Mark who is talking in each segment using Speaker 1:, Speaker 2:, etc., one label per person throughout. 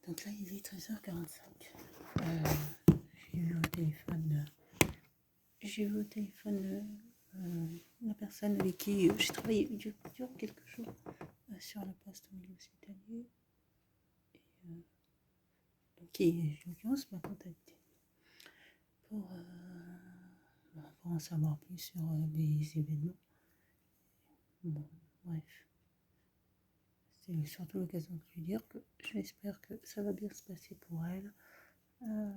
Speaker 1: Donc là, il est 13h45. J'ai eu au téléphone, la personne avec qui j'ai travaillé durant quelques jours sur le poste au milieu hospitalier. Donc, qui, en l'occurrence, m'a contacté pour en savoir plus sur les événements. Bon, bref. C'est surtout l'occasion de lui dire que j'espère que ça va bien se passer pour elle. Je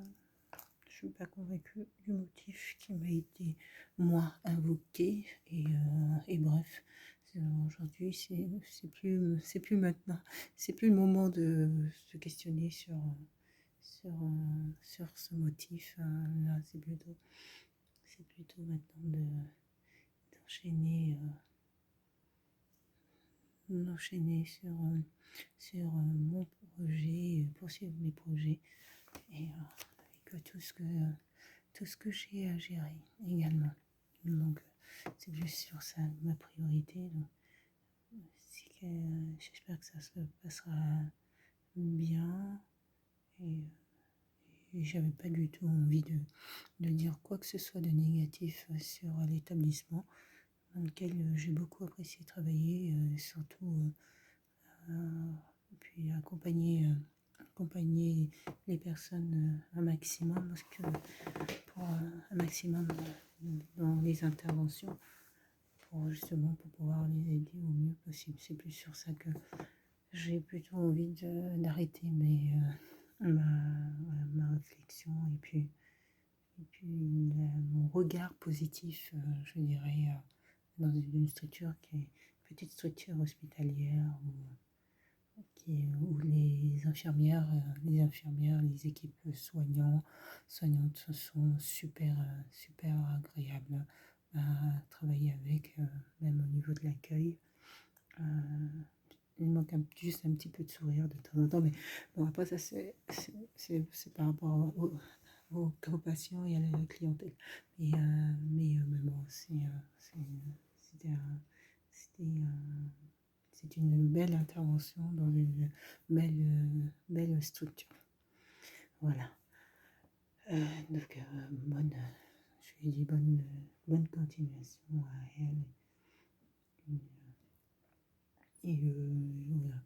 Speaker 1: suis pas convaincue du motif qui m'a été, moi, invoqué. Et bref, aujourd'hui, c'est plus maintenant. C'est plus le moment de se questionner sur ce motif. Là, c'est plutôt maintenant d'enchaîner sur mon projet, poursuivre mes projets et que tout ce que j'ai à gérer également. Donc, c'est juste sur ça ma priorité. Donc, j'espère que ça se passera bien et j'avais pas du tout envie de dire quoi que ce soit de négatif sur l'établissement dans lequel j'ai beaucoup apprécié travailler, surtout puis accompagner les personnes un maximum, parce que pour un maximum dans les interventions, pour pouvoir les aider au mieux possible. C'est plus sur ça que j'ai plutôt envie d'arrêter ma réflexion et puis mon regard positif, je dirais, dans une structure qui est une petite structure hospitalière où les infirmières, les équipes soignantes sont super agréables à travailler avec, même au niveau de l'accueil. Il manque juste un petit peu de sourire de temps en temps, mais bon, après ça c'est par rapport aux patients et à la clientèle. Mais bon, c'est une belle intervention dans une belle structure. Voilà. Donc, je lui dis bonne continuation à elle. Et voilà,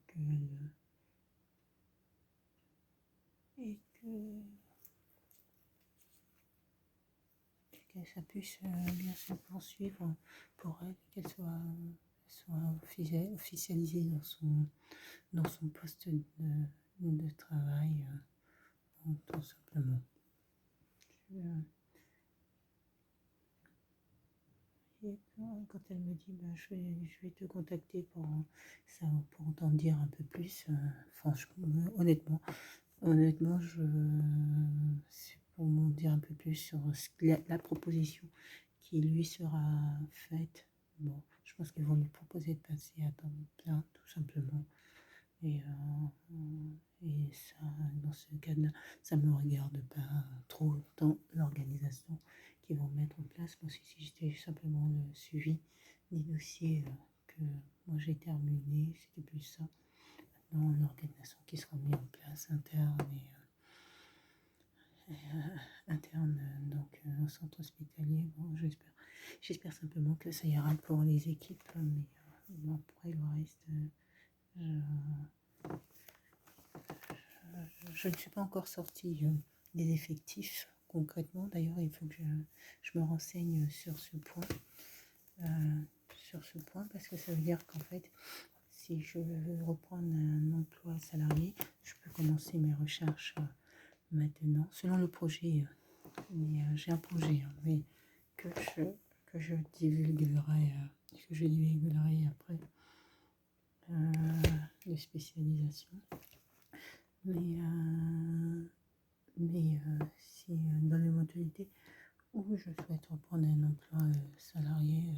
Speaker 1: que ça puisse bien se poursuivre pour elle, qu'elle soit officialisée dans son poste de travail, tout simplement. Et quand elle me dit je vais te contacter pour t'en dire un peu plus, franchement, honnêtement, c'est pour m'en dire un peu plus sur la proposition qui lui sera faite. Bon, je pense qu'ils vont lui proposer de passer à temps plein, tout simplement. Et ça, dans ce cas-là, ça ne me regarde pas trop dans l'organisation qu'ils vont mettre en place. Moi, si j'étais simplement le suivi des dossiers que moi j'ai terminé, c'était plus ça. Maintenant, l'organisation qui sera mise en place interne donc au centre hospitalier. Bon, j'espère simplement que ça ira pour les équipes, mais bon, après le reste, je ne suis pas encore sortie des effectifs concrètement. D'ailleurs, il faut que je me renseigne sur ce point. Parce que ça veut dire qu'en fait, si je veux reprendre un emploi salarié, je peux commencer mes recherches maintenant, selon le projet. Mais j'ai un projet, mais que je divulguerai après de spécialisation. Mais si dans l'éventualité où je souhaite reprendre un emploi salarié,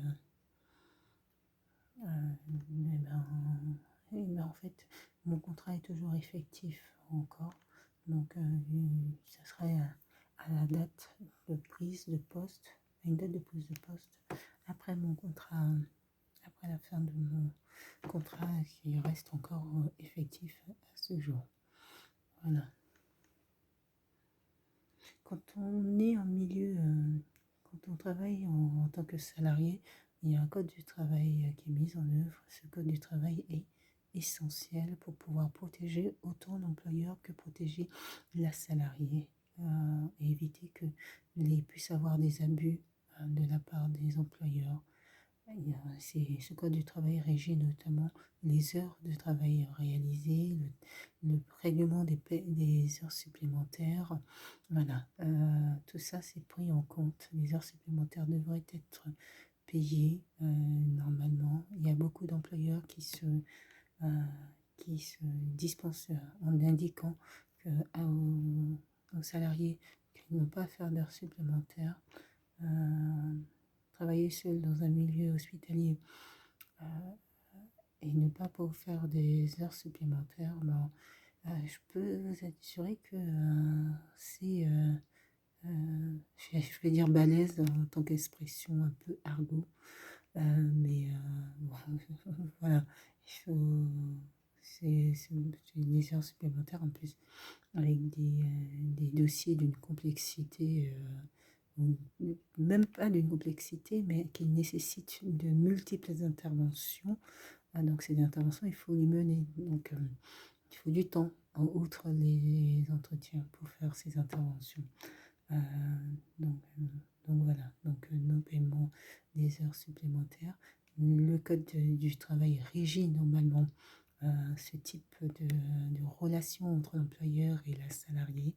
Speaker 1: en fait, mon contrat est toujours effectif encore. Donc, ça serait à la date de prise de poste, à une date de prise de poste, après la fin de mon contrat qui reste encore effectif à ce jour. voilà. Quand on est en milieu, quand on travaille en tant que salarié, il y a un code du travail qui est mis en œuvre. Ce code du travail est essentiel pour pouvoir protéger autant l'employeur que protéger la salariée et éviter qu'il puisse avoir des abus de la part des employeurs. Ce code du travail régit notamment les heures de travail réalisées, le règlement des heures supplémentaires. Voilà, tout ça c'est pris en compte. Les heures supplémentaires devraient être payées normalement. Il y a beaucoup d'employeurs euh, qui se dispensent en indiquant aux salariés qu'ils n'ont pas à faire d'heures supplémentaires. Travailler seul dans un milieu hospitalier euh, et ne pas pour faire des heures supplémentaires, ben, je peux vous assurer que c'est, je vais dire balèze en tant qu'expression un peu argot, mais voilà, il faut, c'est des heures supplémentaires en plus avec des dossiers d'une complexité même pas d'une complexité, mais qui nécessite de multiples interventions. Donc ces interventions, il faut les mener. Donc il faut du temps, outre les entretiens, pour faire ces interventions. Euh, donc, euh, donc voilà, donc nos paiements des heures supplémentaires. Le code du travail régit normalement ce type de relation entre l'employeur et la salariée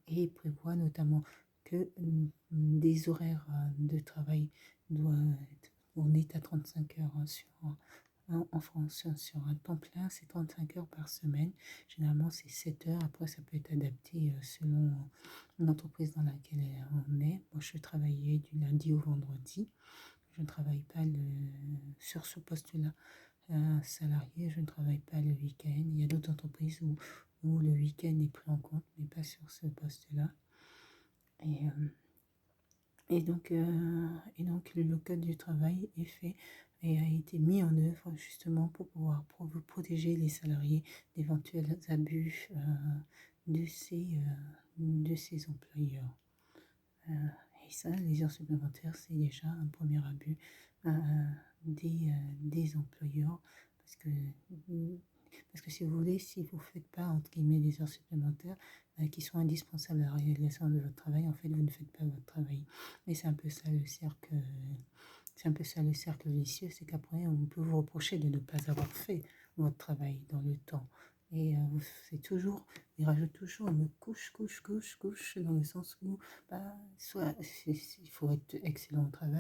Speaker 1: et prévoit notamment que des horaires de travail doivent être, on est à 35 heures en France. Sur un temps plein, c'est 35 heures par semaine. Généralement, c'est 7 heures. Après, ça peut être adapté selon l'entreprise dans laquelle on est. Moi, je travaillais du lundi au vendredi. Je ne travaille pas sur ce poste-là salarié, je ne travaille pas le week-end. Il y a d'autres entreprises où le week-end est pris en compte, mais pas sur ce poste-là. Et, euh, et donc le code du travail est fait et a été mis en œuvre justement pour pouvoir protéger les salariés d'éventuels abus de ces employeurs. Euh, et ça, les heures supplémentaires, c'est déjà un premier abus euh, des employeurs parce que si vous voulez, si vous ne faites pas, entre guillemets, des heures supplémentaires qui sont indispensables à la réalisation de votre travail, en fait, vous ne faites pas votre travail. Et c'est un peu ça le cercle, vicieux, c'est qu'après, on peut vous reprocher de ne pas avoir fait votre travail dans le temps. Et c'est toujours, il rajoute toujours une couche, dans le sens où, bah, soit il faut être excellent au travail,